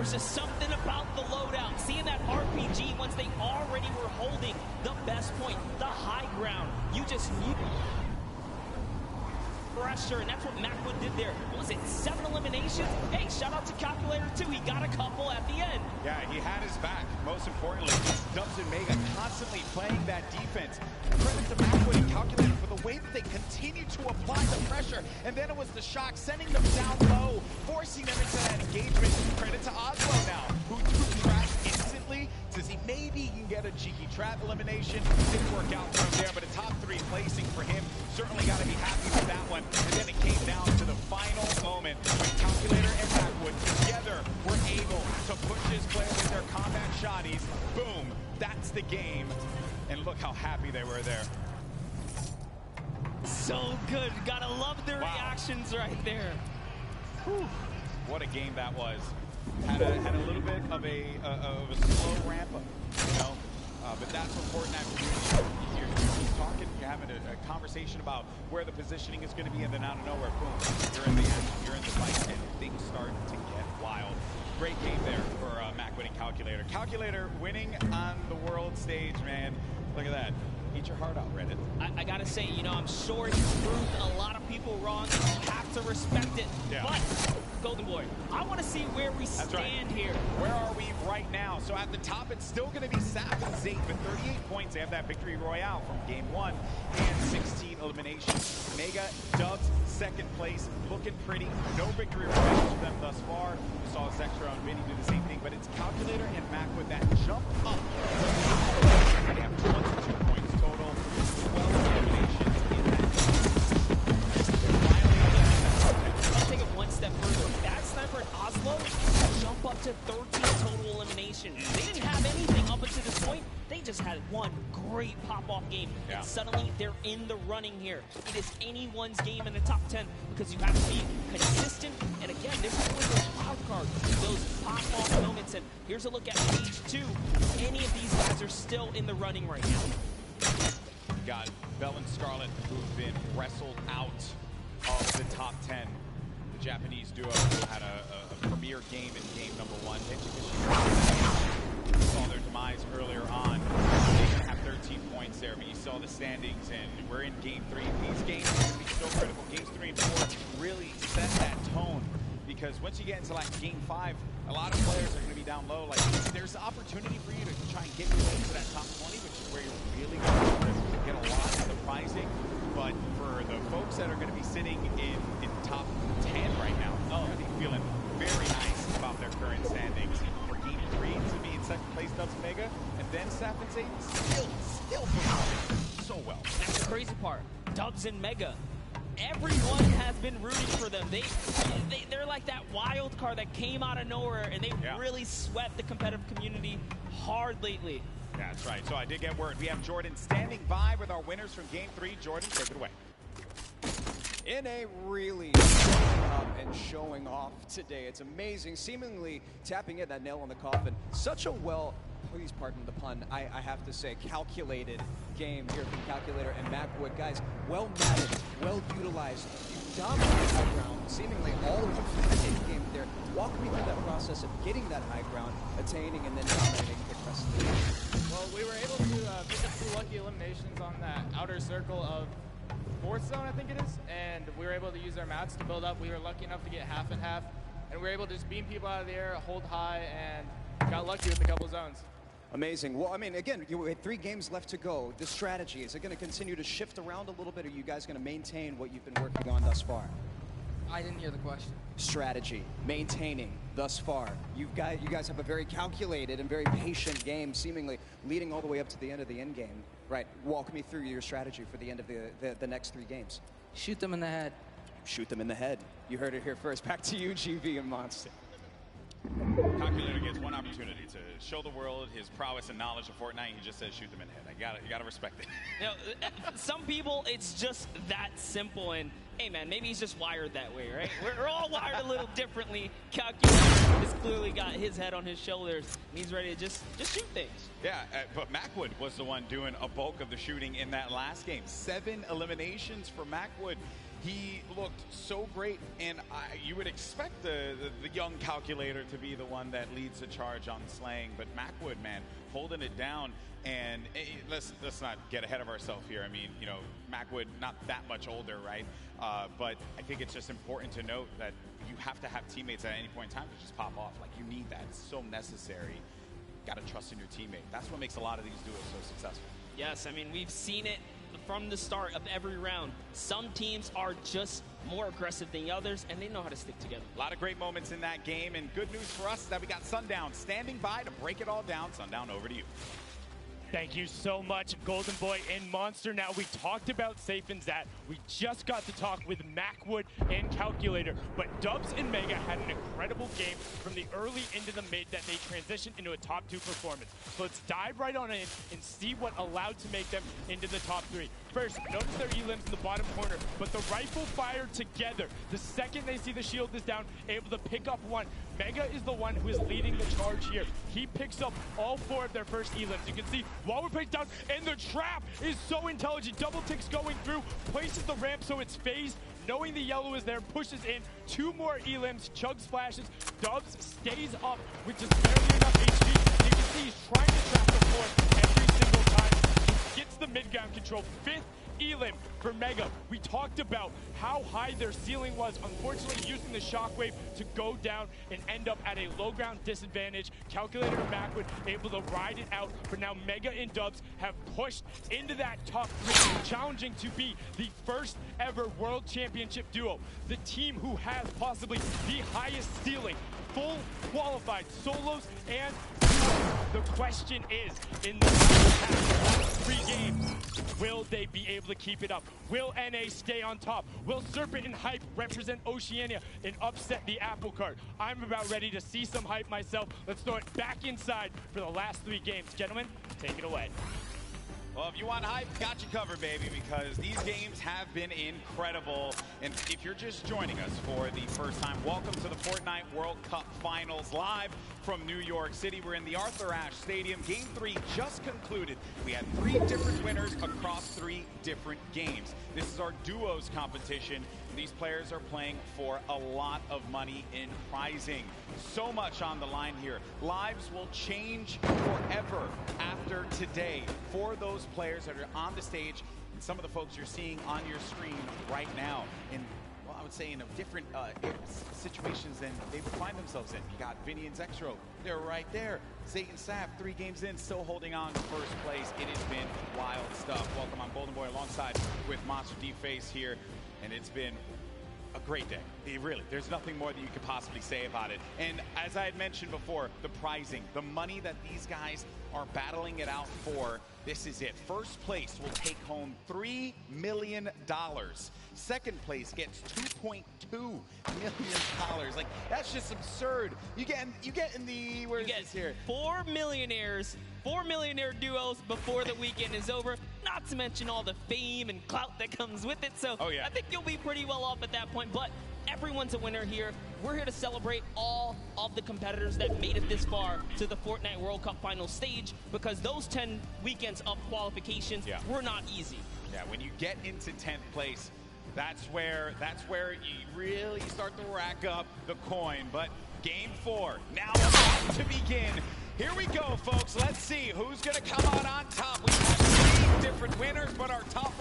There's just something about the loadout. Seeing that RPG once they already were holding the best point, the high ground. You just knew pressure, and that's what Macwood did there. What was it, 7 eliminations? Hey, shout out to Calculator too. He got a couple at the end. Yeah, he had his back. Most importantly, Dubs and Mega constantly playing that defense. Credit to Macwood and Calculator for the way that they continue to apply the pressure. And then it was the shock, sending them down low, forcing them into that engagement. Credit to Oslo now, who threw trash instantly to see maybe he can get a cheeky trap elimination. Didn't work out for him there, but a top 3 placing for him. Certainly got to be happy with that one. And then it came down to the final moment when Calculator and Macwood together were able to push his player with their combat shotties. Boom, that's the game. And look how happy they were there. So good. Gotta love the reactions right there. Whew. What a game that was. Had a little bit of a slow ramp up, you know, but that's important after you're talking, you're having a conversation about where the positioning is going to be, and then out of nowhere, boom, you're in the action, you're in the fight, and things start to get wild. Great game there for Macwood and Calculator. Calculator winning on the world stage, man. Look at that. Eat your heart out, Reddit. I gotta say, you know, I'm sure he's proved a lot of people wrong. You have to respect it. Yeah. But, Golden Boy, I want to see where we stand here. Where are we right now? So at the top, it's still going to be Sap and Zate with 38 points. They have that victory royale from game 1 and 16 eliminations. Mega, Dubs, second place, looking pretty. No victory royales for them thus far. We saw Zextra and Vinny do the same thing, but it's Calculator and Macwood that jump up. They have 22 points total, 12 eliminations in that game. Let's take it one step further. That Sniper and Oslo jump up to 13 total eliminations. They didn't have anything up until this point. They just had one great pop-off game. Yeah. And suddenly, they're in the running here. It is anyone's game in the top 10 because you have to be consistent. And again, there's always those wild cards, those pop-off moments. And here's a look at page 2. Any of these guys are still in the running right now. Got Bell and Scarlet, who've been wrestled out of the top 10. The Japanese duo who had a premier game in game number 1. Saw their demise earlier on. They have 13 points there, but you saw the standings, and we're in game 3. These games are going to be so critical. Games 3 and 4 really set that tone, because once you get into like game 5, a lot of players are going to be down low. Like, there's an opportunity for you to try and get your way into that top 20, which is where you're really going to get a lot of the prizing. But for the folks that are going to be sitting in top 10 right now, I think feeling very nice about their current standings. For game 3 to be in second place, Dubs and Mega, and then Sap and Zayden still performing so well. That's the crazy part. Dubs and Mega. Everyone has been rooting for them. They're like that wild card that came out of nowhere, and they really swept the competitive community hard lately. That's right. So I did get word. We have Jordan standing by with our winners from game 3. Jordan, take it away. In a really showing up and showing off today. It's amazing, seemingly tapping in that nail on the coffin. Such a please pardon the pun, I have to say, calculated game here from Calculator and Macwood. Guys, well managed, well utilized. You dominated high ground, seemingly all of the game there. Walk me through that process of getting that high ground, attaining, and then dominating the rest of the game. Well, we were able to pick up 2 lucky eliminations on that outer circle of 4th zone, I think it is, and we were able to use our mats to build up. We were lucky enough to get half and half, and we were able to just beam people out of the air, hold high, and got lucky with a couple zones. Amazing. Well, I mean, again, you had 3 games left to go. The strategy, is it going to continue to shift around a little bit, or are you guys going to maintain what you've been working on thus far? I didn't hear the question. Strategy, maintaining thus far. You guys have a very calculated and very patient game, seemingly leading all the way up to the end of the end game. Right, walk me through your strategy for the end of the next 3 games. Shoot them in the head. Shoot them in the head. You heard it here first. Back to you, GV and Monster. Calculator gets one opportunity to show the world his prowess and knowledge of Fortnite. He just says shoot them in the head. You gotta respect it. You know, some people, it's just that simple. And hey, man, maybe he's just wired that way, right? We're all wired a little differently. Calculator has clearly got his head on his shoulders, and he's ready to just shoot things. Yeah, but Macwood was the one doing a bulk of the shooting in that last game. 7 eliminations for Macwood. He looked so great, and you would expect the young calculator to be the one that leads the charge on slaying, but Macwood, man, holding it down. And let's not get ahead of ourselves here. I mean, you know, Macwood not that much older, right? But I think it's just important to note that you have to have teammates at any point in time to just pop off. Like, you need that. It's so necessary. You got to trust in your teammate. That's what makes a lot of these duos so successful. Yes, I mean, we've seen it from the start of every round. Some teams are just more aggressive than the others, and they know how to stick together. A lot of great moments in that game, and good news for us is that we got Sundown standing by to break it all down. Sundown, over to you. Thank you so much, Golden Boy and Monster. Now, we talked about Safe and Zat. We just got to talk with Macwood and Calculator, but Dubs and Mega had an incredible game from the early into the mid that they transitioned into a top 2 performance. So let's dive right on in and see what allowed to make them into the top 3. First, notice their elims in the bottom corner, but the rifle fire together. The second they see the shield is down, able to pick up one. Mega is the one who is leading the charge here. He picks up all 4 of their first elims. You can see while we're picked down, and the trap is so intelligent. Double ticks going through, places the ramp so it's phased. Knowing the yellow is there, pushes in 2 more elims, chugs flashes. Dubs stays up with just barely enough HP. You can see he's trying to trap the 4th every single time. He gets the mid-ground control. 5th elim for Mega. We talked about how high their ceiling was, unfortunately using the shockwave to go down and end up at a low ground disadvantage. Calculator and Macwood able to ride it out, but now Mega and Dubs have pushed into that top 3, challenging to be the first ever World Championship duo. The team who has possibly the highest ceiling, full qualified solos and duos. The question is, in the past 3 games, will they be able to keep it up? Will NA stay on top? Will Serpent and Hype represent Oceania and upset the apple cart? I'm about ready to see some hype myself. Let's throw it back inside for the last 3 games. Gentlemen, take it away. Well, if you want hype, got you covered, baby, because these games have been incredible. And if you're just joining us for the first time, welcome to the Fortnite World Cup Finals live from New York City. We're in the Arthur Ashe Stadium. Game 3 just concluded. We had 3 different winners across 3 different games. This is our duos competition. These players are playing for a lot of money in prizing. So much on the line here. Lives will change forever after today for those players that are on the stage and some of the folks you're seeing on your screen right now. And well, I would say in a different situations than they would find themselves in. You got Vinny and Zextro. They're right there. Satan Sav, 3 games in, still holding on to first place. It has been wild stuff. Welcome, I'm Golden Boy alongside with Monster D-Face here. And it's been a great day. Really, there's nothing more that you could possibly say about it. And as I had mentioned before, the prizing, the money that these guys are battling it out for, this is it. First place will take home $3 million. Second place gets $2.2 million. Like, that's just absurd. You get in the, where is this here? 4 millionaires, 4 millionaire duos before the weekend is over. Not to mention all the fame and clout that comes with it. So oh, yeah. I think you'll be pretty well off at that point. But everyone's a winner here. We're here to celebrate all of the competitors that made it this far to the Fortnite World Cup final stage, because those 10 weekends of qualifications were not easy. Yeah, when you get into 10th place, that's where you really start to rack up the coin. But game 4 now about to begin. Here we go, folks. Let's see who's going to come out on top. We have 3 different winners, but our top